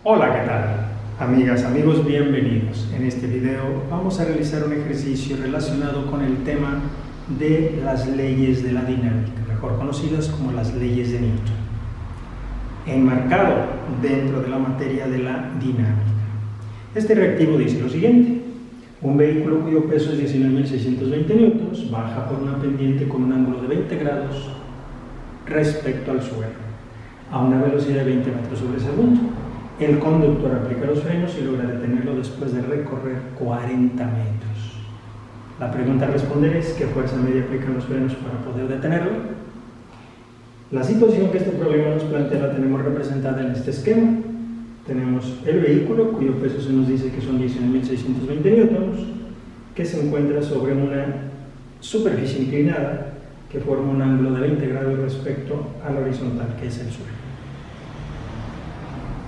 Hola, ¿qué tal? Amigas, amigos, bienvenidos. En este video vamos a realizar un ejercicio relacionado con el tema de las leyes de la dinámica, mejor conocidas como las leyes de Newton, enmarcado dentro de la materia de la dinámica. Este reactivo dice lo siguiente: un vehículo cuyo peso es 19.620 newtons baja por una pendiente con un ángulo de 20 grados respecto al suelo, a una velocidad de 20 metros sobre segundo. El conductor aplica los frenos y logra detenerlo después de recorrer 40 metros. La pregunta a responder es: ¿qué fuerza media aplican los frenos para poder detenerlo? La situación que este problema nos plantea la tenemos representada en este esquema. Tenemos el vehículo, cuyo peso se nos dice que son 19.620 newtons, que se encuentra sobre una superficie inclinada que forma un ángulo de 20 grados respecto a la horizontal, que es el suelo.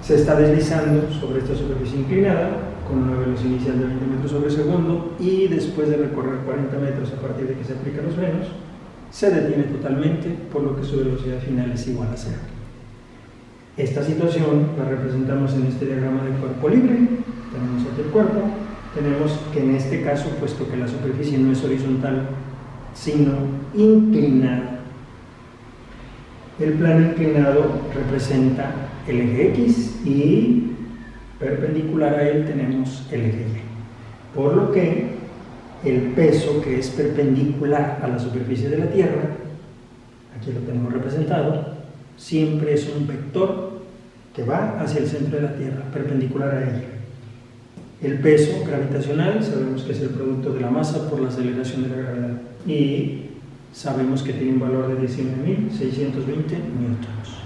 Se está deslizando sobre esta superficie inclinada con una velocidad inicial de 20 metros sobre segundo y después de recorrer 40 metros a partir de que se aplican los frenos, se detiene totalmente, por lo que su velocidad final es igual a cero. Esta situación la representamos en este diagrama de cuerpo libre. Tenemos aquí el cuerpo. Tenemos que en este caso, puesto que la superficie no es horizontal, sino inclinada, el plano inclinado representa el eje X y perpendicular a él tenemos el eje Y. Por lo que el peso que es perpendicular a la superficie de la Tierra, aquí lo tenemos representado, siempre es un vector que va hacia el centro de la Tierra, perpendicular a ella. El peso gravitacional sabemos que es el producto de la masa por la aceleración de la gravedad y sabemos que tiene un valor de 19.620 newtons.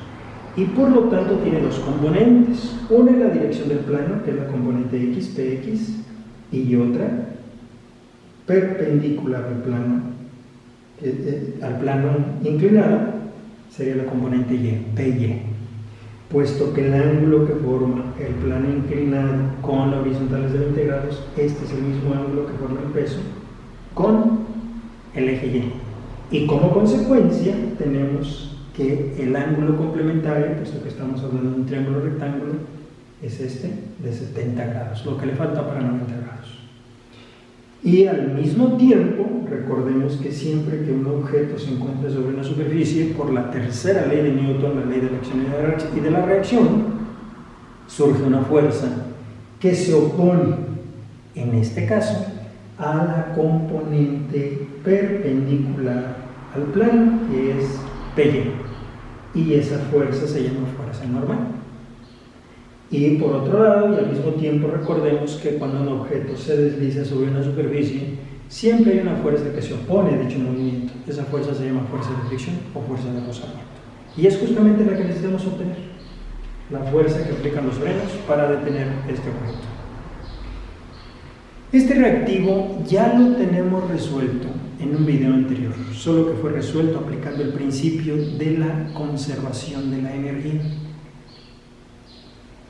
Y por lo tanto tiene dos componentes. Una es la dirección del plano, que es la componente X, Px, y otra perpendicular al plano inclinado, sería la componente Y, Py. Puesto que el ángulo que forma el plano inclinado con la horizontal es de 20 grados, este es el mismo ángulo que forma el peso con el eje Y. Y como consecuencia tenemos que el ángulo complementario, puesto que estamos hablando de un triángulo rectángulo, es este de 70 grados, lo que le falta para 90 grados. Y al mismo tiempo, recordemos que siempre que un objeto se encuentra sobre una superficie, por la tercera ley de Newton, la ley de la acción y de la reacción, surge una fuerza que se opone, en este caso, a la componente perpendicular al plano, que es Py, y esa fuerza se llama fuerza normal. Y por otro lado, y al mismo tiempo, recordemos que cuando un objeto se desliza sobre una superficie, siempre hay una fuerza que se opone a dicho movimiento. Esa fuerza se llama fuerza de fricción o fuerza de rozamiento. Y es justamente la que necesitamos obtener, la fuerza que aplican los frenos para detener este objeto. Este reactivo ya lo tenemos resuelto en un video anterior, solo que fue resuelto aplicando el principio de la conservación de la energía,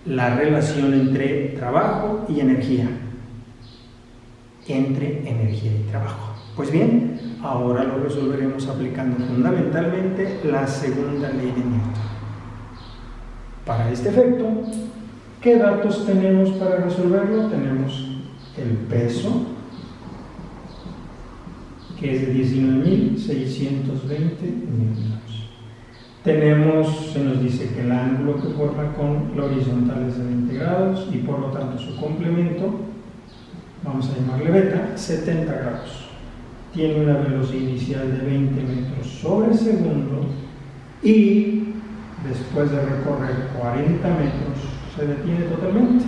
la relación entre trabajo y energía, entre energía y trabajo. Pues bien, ahora lo resolveremos aplicando fundamentalmente la segunda ley de Newton. Para este efecto, ¿qué datos tenemos para resolverlo? Tenemos el peso, que es de 19.620 newtons. Se nos dice que el ángulo que forma con la horizontal es de 20 grados y por lo tanto su complemento, vamos a llamarle beta, 70 grados. Tiene una velocidad inicial de 20 metros sobre segundo y después de recorrer 40 metros se detiene totalmente.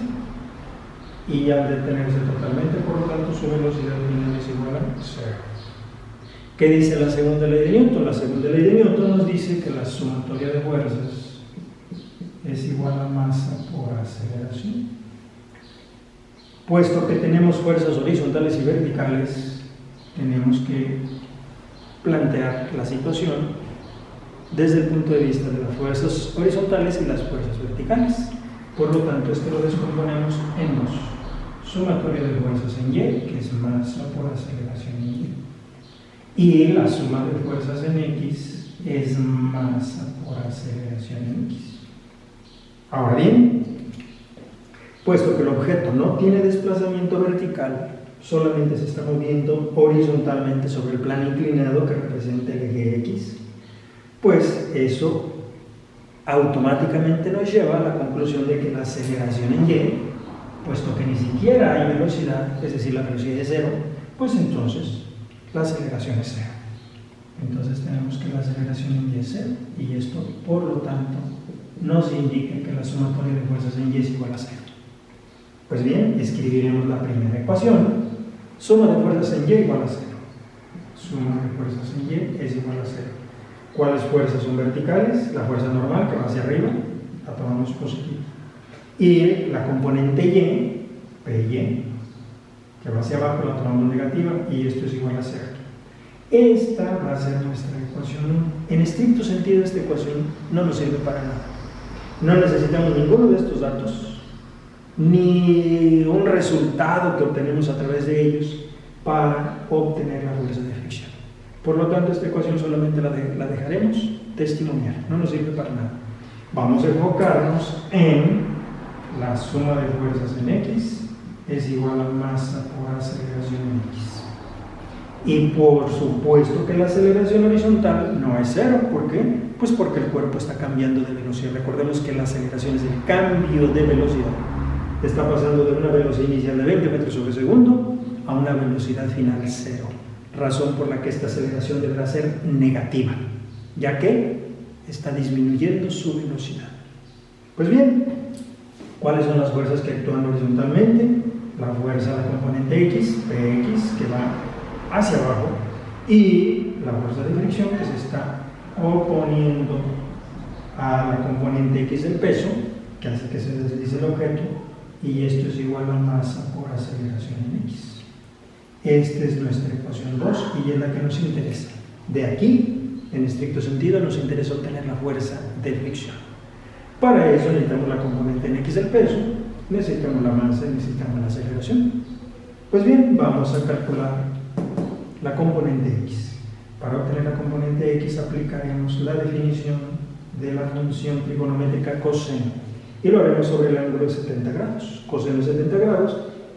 Y al detenerse totalmente, por lo tanto, su velocidad final es igual a 0. ¿Qué dice la segunda ley de Newton? La segunda ley de Newton nos dice que la sumatoria de fuerzas es igual a masa por aceleración. Puesto que tenemos fuerzas horizontales y verticales, tenemos que plantear la situación desde el punto de vista de las fuerzas horizontales y las fuerzas verticales. Por lo tanto, esto lo descomponemos en dos: sumatoria de fuerzas en Y, que es masa por aceleración en Y, y la suma de fuerzas en X es masa por aceleración en X. Ahora bien, puesto que el objeto no tiene desplazamiento vertical, solamente se está moviendo horizontalmente sobre el plano inclinado que representa el eje X, pues eso automáticamente nos lleva a la conclusión de que la aceleración en Y, puesto que ni siquiera hay velocidad, es decir, la velocidad es cero, pues entonces la aceleración es cero. Entonces tenemos que la aceleración en Y es cero, y esto, por lo tanto, nos indica que la sumatoria de fuerzas en Y es igual a cero. Pues bien, escribiremos la primera ecuación. Suma de fuerzas en Y igual a cero. Suma de fuerzas en Y es igual a cero. ¿Cuáles fuerzas son verticales? La fuerza normal que va hacia arriba, la tomamos positiva. Y la componente Y, PY, que va hacia abajo, la tomamos negativa, y esto es igual a cero. Esta va a ser nuestra ecuación 1. En estricto sentido, esta ecuación no nos sirve para nada. No necesitamos ninguno de estos datos, ni un resultado que obtenemos a través de ellos para obtener la fuerza de fricción. Por lo tanto, esta ecuación solamente la dejaremos testimonial, no nos sirve para nada. Vamos a enfocarnos en la suma de fuerzas en X es igual a masa por aceleración en X. Y por supuesto que la aceleración horizontal no es cero. ¿Por qué? Pues porque el cuerpo está cambiando de velocidad. Recordemos que la aceleración es el cambio de velocidad. Está pasando de una velocidad inicial de 20 metros sobre segundo a una velocidad final cero. Razón por la que esta aceleración deberá ser negativa, ya que está disminuyendo su velocidad. Pues bien, ¿cuáles son las fuerzas que actúan horizontalmente? La fuerza de la componente X, Px, que va hacia abajo, y la fuerza de fricción que se está oponiendo a la componente X del peso, que hace que se deslice el objeto, y esto es igual a masa por aceleración en X. Esta es nuestra ecuación 2 y es la que nos interesa. De aquí, en estricto sentido, nos interesa obtener la fuerza de fricción. Para eso necesitamos la componente en X del peso, necesitamos la masa y necesitamos la aceleración. Pues bien, vamos a calcular la componente X. Para obtener la componente X aplicaremos la definición de la función trigonométrica coseno y lo haremos sobre el ángulo de 70 grados. Coseno de 70 grados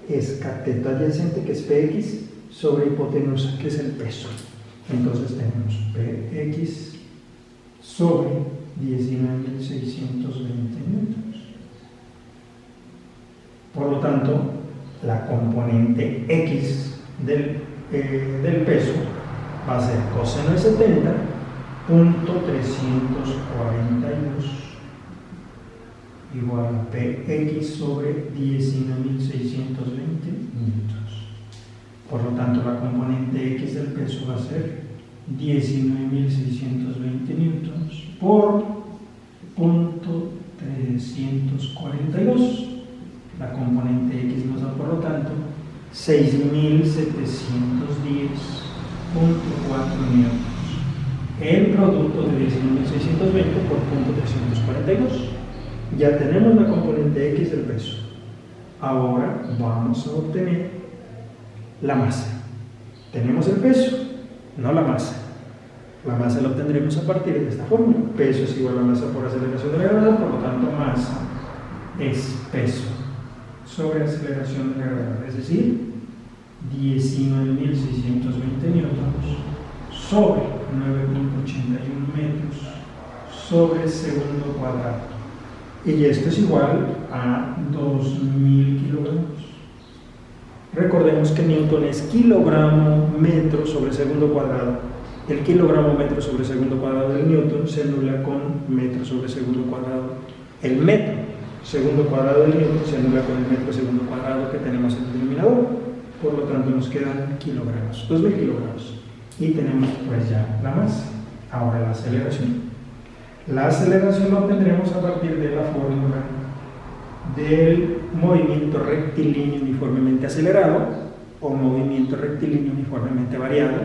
es cateto adyacente, que es Px, sobre hipotenusa, que es el peso. Entonces tenemos Px sobre 19.620 newtons. Por lo tanto, la componente X del peso va a ser coseno de 70 punto 342 igual a Px sobre 19.620 newtons. Por lo tanto, la componente X del peso va a ser 19.620 newtons por punto 342. La componente X nos da, por lo tanto, 6.710.4 newtons. El producto de 19.620 por punto 342. Ya tenemos la componente X del peso. Ahora vamos a obtener la masa. Tenemos el peso, no la masa. La masa la obtendremos a partir de esta fórmula. Peso es igual a masa por aceleración de la gravedad, por lo tanto masa es peso sobre aceleración de la gravedad, es decir, 19.620 newtons sobre 9.81 metros sobre segundo cuadrado. Y esto es igual a 2.000 kilogramos. Recordemos que Newton es kilogramo metro sobre segundo cuadrado. El kilogramo metro sobre segundo cuadrado del Newton se anula con metro sobre segundo cuadrado. El metro segundo cuadrado del Newton se anula con el metro segundo cuadrado que tenemos en el denominador. Por lo tanto nos quedan kilogramos, 2.000 kilogramos. Y tenemos pues ya la masa. Ahora la aceleración. La aceleración la obtendremos a partir de la fórmula del movimiento rectilíneo uniformemente acelerado o movimiento rectilíneo uniformemente variado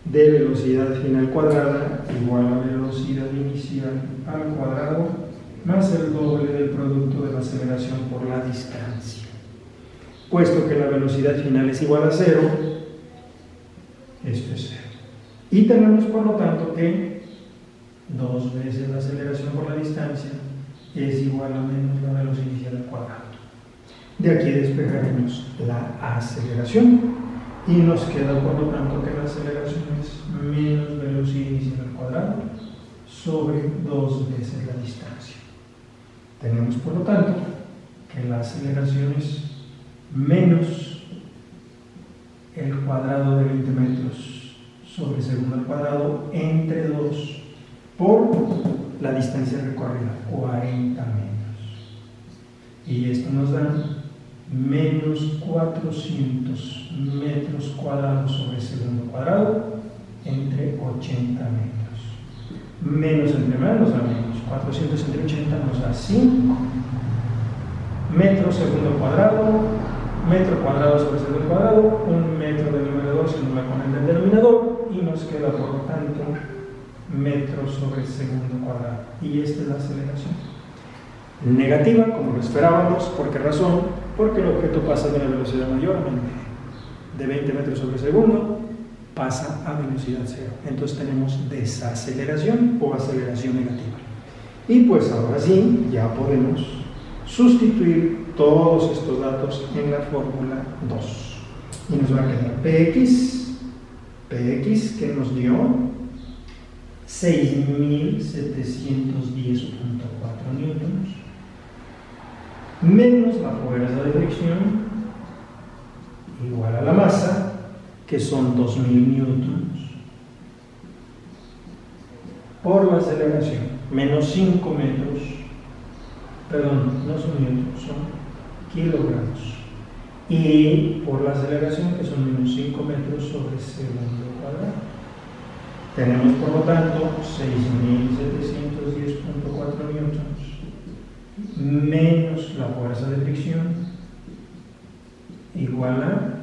de velocidad final cuadrada igual a velocidad inicial al cuadrado más el doble del producto de la aceleración por la distancia. Puesto que la velocidad final es igual a cero, esto es cero. Y tenemos por lo tanto que 2 veces la aceleración por la distancia es igual a menos la velocidad inicial al cuadrado. De aquí despejaremos la aceleración y nos queda por lo tanto que la aceleración es menos velocidad inicial al cuadrado sobre 2 veces la distancia. Tenemos por lo tanto que la aceleración es menos el cuadrado de 20 metros sobre segundo al cuadrado entre 2 por la distancia recorrida, 40 metros. Y esto nos da menos 400 metros cuadrados sobre segundo cuadrado entre 80 metros. Menos entre menos nos da menos. 400 entre 80 nos da 5 metros segundo cuadrado, metro cuadrado sobre segundo cuadrado, 1 metro del numerador se anula con el del denominador y nos queda por lo tanto metros sobre segundo cuadrado. Y esta es la aceleración. Negativa, como lo esperábamos. ¿Por qué razón? Porque el objeto pasa de una velocidad mayor a menor. De 20 metros sobre segundo pasa a velocidad cero. Entonces tenemos desaceleración o aceleración negativa. Y pues ahora sí, ya podemos sustituir todos estos datos en la fórmula 2. Y nos va a quedar Px que nos dio 6.710.4 newtons menos la fuerza de fricción igual a la masa, que son 2.000 newtons, por la aceleración, menos 5 metros, perdón, no son newtons, son kilogramos, y por la aceleración, que son menos 5 metros sobre segundo cuadrado. Tenemos por lo tanto 6.710.4 newtons menos la fuerza de fricción igual a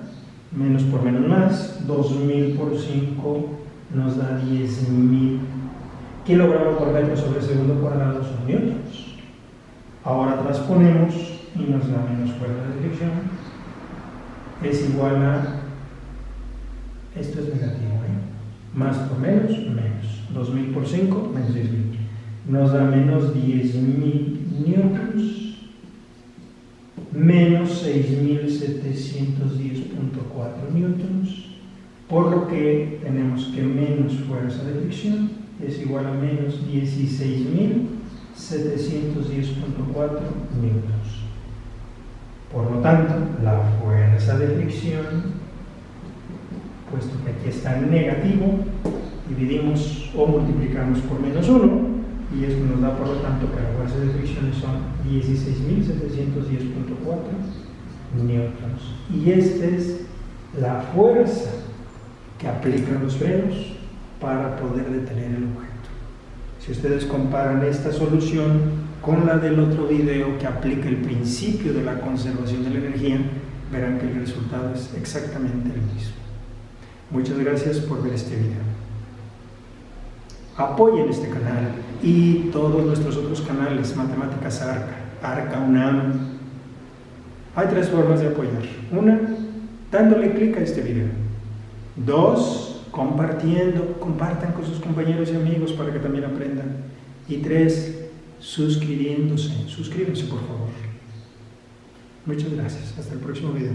menos por menos más, 2.000 por 5 nos da 10.000 kilogramos por metro sobre segundo cuadrado son newtons. Ahora transponemos y nos da menos fuerza de fricción es igual a, esto es negativo, más por menos, menos 2.000 por 5, menos 10.000 nos da menos 10.000 newtons menos 6.710.4 newtons, por lo que tenemos que menos fuerza de fricción es igual a menos 16.710.4 newtons. Por lo tanto, la fuerza de fricción, puesto que aquí está en negativo, dividimos o multiplicamos por menos 1 y esto nos da por lo tanto que la fuerza de fricción son 16.710.4 newtons. Y esta es la fuerza que aplican los frenos para poder detener el objeto. Si ustedes comparan esta solución con la del otro video que aplica el principio de la conservación de la energía, verán que el resultado es exactamente el mismo. Muchas gracias por ver este video. Apoyen este canal y todos nuestros otros canales, Matemáticas Arca UNAM. Hay 3 formas de apoyar. 1, dándole clic a este video. 2, compartiendo, compartan con sus compañeros y amigos para que también aprendan. Y 3, suscribiéndose. Suscríbanse, por favor. Muchas gracias. Hasta el próximo video.